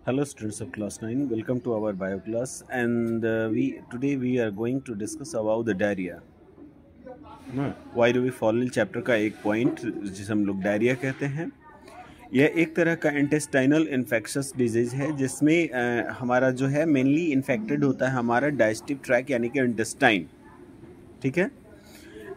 Hello students of class 9, welcome to our bio class and today we are going to discuss about the diarrhea. Why do we fall in chapter का एक point जिसे हम लोग diarrhoea कहते हैं। यह एक तरह का इंटेस्टाइनल इन्फेक्शस डिजीज है जिसमें हमारा जो है मेनली इन्फेक्टेड होता है हमारा डाइजेस्टिव ट्रैक यानी कि इंटेस्टाइन। ठीक है,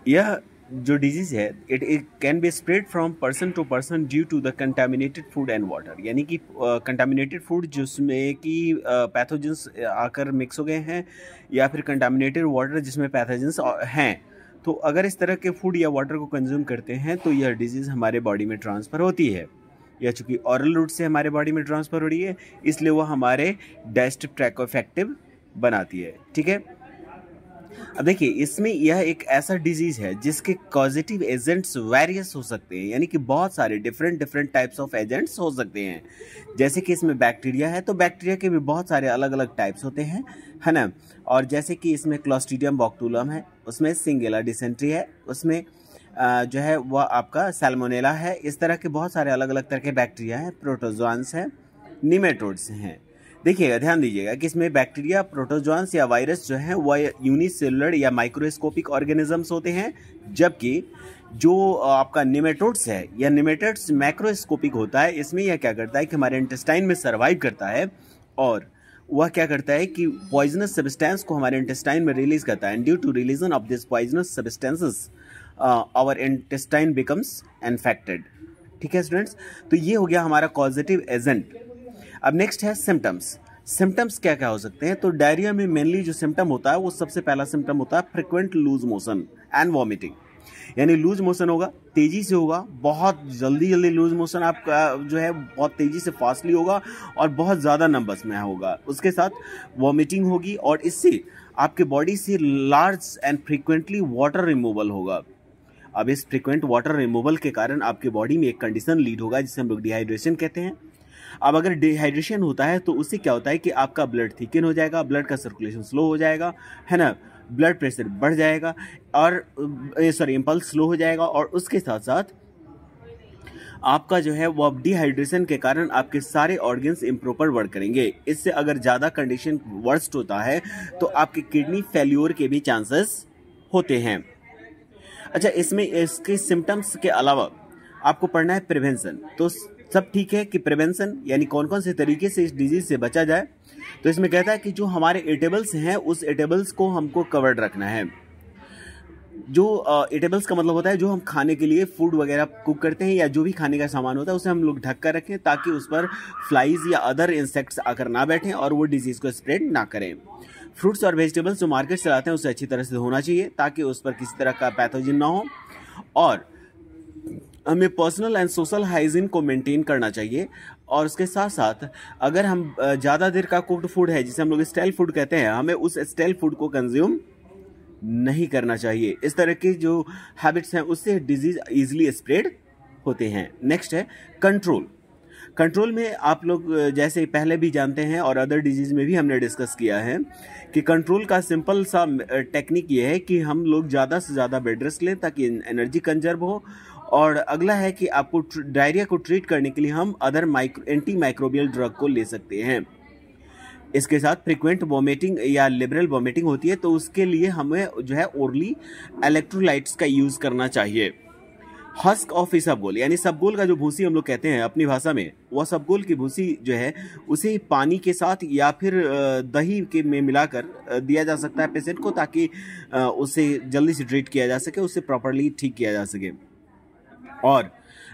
यह जो डिजीज़ है it can be spread from person to person due to the contaminated food and water, यानी कि कंटामिनेटेड फूड जिसमें कि पैथोजेंस आकर मिक्स हो गए हैं या फिर कंटामिनेटेड वाटर जिसमें पैथोजेंस हैं। तो अगर इस तरह के फूड या वाटर को कंज्यूम करते हैं तो यह डिजीज़ हमारे बॉडी में ट्रांसफ़र होती है। यह चूँकि ऑरल रूट से हमारे बॉडी में ट्रांसफ़र हो रही है इसलिए वह हमारे डाइजेस्टिव ट्रैक को इफेक्टिव बनाती है। ठीक है, अब देखिए इसमें यह एक ऐसा डिजीज है जिसके कॉजेटिव एजेंट्स वेरियस हो सकते हैं, यानी कि बहुत सारे डिफरेंट टाइप्स ऑफ एजेंट्स हो सकते हैं। जैसे कि इसमें बैक्टीरिया है तो बैक्टीरिया के भी बहुत सारे अलग अलग टाइप्स होते हैं, है ना। और जैसे कि इसमें क्लोस्ट्रीडियम बॉक्टुलम है, उसमें सिंगेला डिसेंट्री है, उसमें जो है वह आपका सैल्मोनेला है। इस तरह के बहुत सारे अलग अलग तरह के बैक्टीरिया हैं, प्रोटोजोआन्स हैं, निमेटोड्स हैं। देखिएगा, ध्यान दीजिएगा कि इसमें बैक्टीरिया, प्रोटोजोआन्स या वायरस जो है वह यूनिसेलुलर या माइक्रोस्कोपिक ऑर्गेनिजम्स होते हैं, जबकि जो आपका निमेटोड्स है या निमेटोड्स मैक्रोस्कोपिक होता है। इसमें यह क्या करता है कि हमारे इंटेस्टाइन में सर्वाइव करता है और वह क्या करता है कि पॉइजनस सब्सटेंस को हमारे इंटेस्टाइन में रिलीज करता है। And due to releasing of this poisonous substances our intestine becomes infected. ठीक है स्टूडेंट्स, तो ये हो गया हमारा कॉजेटिव एजेंट। अब नेक्स्ट है सिम्टम्स। सिम्टम्स क्या क्या हो सकते हैं? तो डायरिया में मेनली जो सिम्टम होता है वो सबसे पहला सिम्टम होता है frequent loose motion and vomiting, यानी लूज मोशन होगा, तेजी से होगा, बहुत जल्दी लूज मोशन आपका जो है बहुत तेजी से फास्टली होगा और बहुत ज़्यादा नंबर्स में होगा। उसके साथ वॉमिटिंग होगी और इससे आपके बॉडी से large and frequently water removal होगा। अब इस फ्रिक्वेंट वाटर रिमूवल के कारण आपके बॉडी में एक कंडीशन लीड होगा जिसे हम लोग डिहाइड्रेशन कहते हैं। अब अगर डिहाइड्रेशन होता है तो उससे क्या होता है कि आपका ब्लड थिकन हो जाएगा, ब्लड का सर्कुलेशन स्लो हो जाएगा, है ना, ब्लड प्रेशर बढ़ जाएगा और इंपल्स स्लो हो जाएगा और उसके साथ साथ आपका जो है वो डिहाइड्रेशन के कारण आपके सारे ऑर्गन्स इम्प्रॉपर वर्क करेंगे। इससे अगर ज़्यादा कंडीशन वर्स्ट होता है तो आपके किडनी फेल्योर के भी चांसेस होते हैं। अच्छा, इसमें इसके सिम्टम्स के अलावा आपको पढ़ना है प्रिवेंशन। तो सब ठीक है कि प्रिवेंशन यानी कौन कौन से तरीके से इस डिजीज से बचा जाए। तो इसमें कहता है कि जो हमारे एटेबल्स हैं उस एटेबल्स को हमको कवर्ड रखना है। जो एटेबल्स का मतलब होता है जो हम खाने के लिए फूड वगैरह कुक करते हैं या जो भी खाने का सामान होता है उसे हम लोग ढक कर रखें ताकि उस पर फ्लाइज या अदर इंसेक्ट्स आकर ना बैठें और वो डिजीज को स्प्रेड ना करें। फ्रूट्स और वेजिटेबल्स जो मार्केट से लाते हैं उसे अच्छी तरह से धोना चाहिए ताकि उस पर किसी तरह का पैथोजन ना हो। और हमें पर्सनल एंड सोशल हाइजीन को मेंटेन करना चाहिए। और उसके साथ साथ अगर हम ज़्यादा देर का कुक्ड फूड है जिसे हम लोग स्टेल फूड कहते हैं, हमें उस स्टेल फूड को कंज्यूम नहीं करना चाहिए। इस तरह की जो हैबिट्स हैं उससे डिजीज इजीली स्प्रेड होते हैं। नेक्स्ट है कंट्रोल। कंट्रोल में आप लोग जैसे पहले भी जानते हैं और अदर डिजीज में भी हमने डिस्कस किया है कि कंट्रोल का सिंपल सा टेक्निक ये है कि हम लोग ज़्यादा से ज़्यादा बेड रेस्ट लें ताकि एनर्जी कंजर्व हो। और अगला है कि आपको डायरिया को ट्रीट करने के लिए हम अदर एंटी माइक्रोबियल ड्रग को ले सकते हैं। इसके साथ फ्रिक्वेंट वॉमिटिंग या लिबरल वॉमिटिंग होती है तो उसके लिए हमें जो है ओरली इलेक्ट्रोलाइट्स का यूज़ करना चाहिए। हस्क ऑफ इसबगोल यानी सबगोल का जो भूसी हम लोग कहते हैं अपनी भाषा में, वह सबगोल की भूसी जो है उसे पानी के साथ या फिर दही के में मिलाकर दिया जा सकता है पेशेंट को ताकि उसे जल्दी से ट्रीट किया जा सके, उसे प्रॉपरली ठीक किया जा सके। और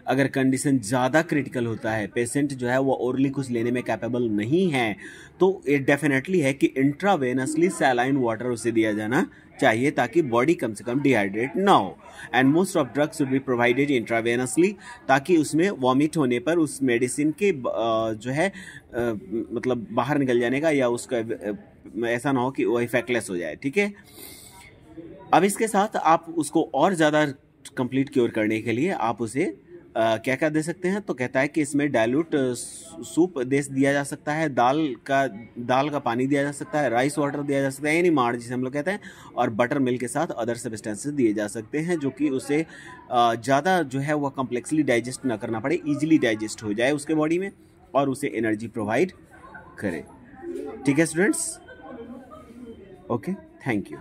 अगर कंडीशन ज़्यादा क्रिटिकल होता है, पेशेंट जो है वो ओरली कुछ लेने में कैपेबल नहीं है, तो ये डेफिनेटली है कि इंट्रावेनसली सैलाइन वाटर उसे दिया जाना चाहिए ताकि बॉडी कम से कम डिहाइड्रेट ना हो। And most of drugs should be provided intravenously ताकि उसमें वॉमिट होने पर उस मेडिसिन के जो है मतलब बाहर निकल जाने का या उसका ऐसा ना हो कि वो इफेक्टलेस हो जाए। ठीक है, अब इसके साथ आप उसको और ज़्यादा कंप्लीट क्योर करने के लिए आप उसे क्या क्या दे सकते हैं? तो कहता है कि इसमें डाइल्यूट सूप दिया जा सकता है, दाल का पानी दिया जा सकता है, राइस वाटर दिया जा सकता है यानी माड़ जिसे हम लोग कहते हैं, और बटर मिल्क के साथ अदर सब्सटेंसेस दिए जा सकते हैं जो कि उसे ज़्यादा जो है वह कम्प्लेक्सली डाइजेस्ट ना करना पड़े, ईजिली डाइजेस्ट हो जाए उसके बॉडी में और उसे एनर्जी प्रोवाइड करें। ठीक है स्टूडेंट्स, ओके, थैंक यू।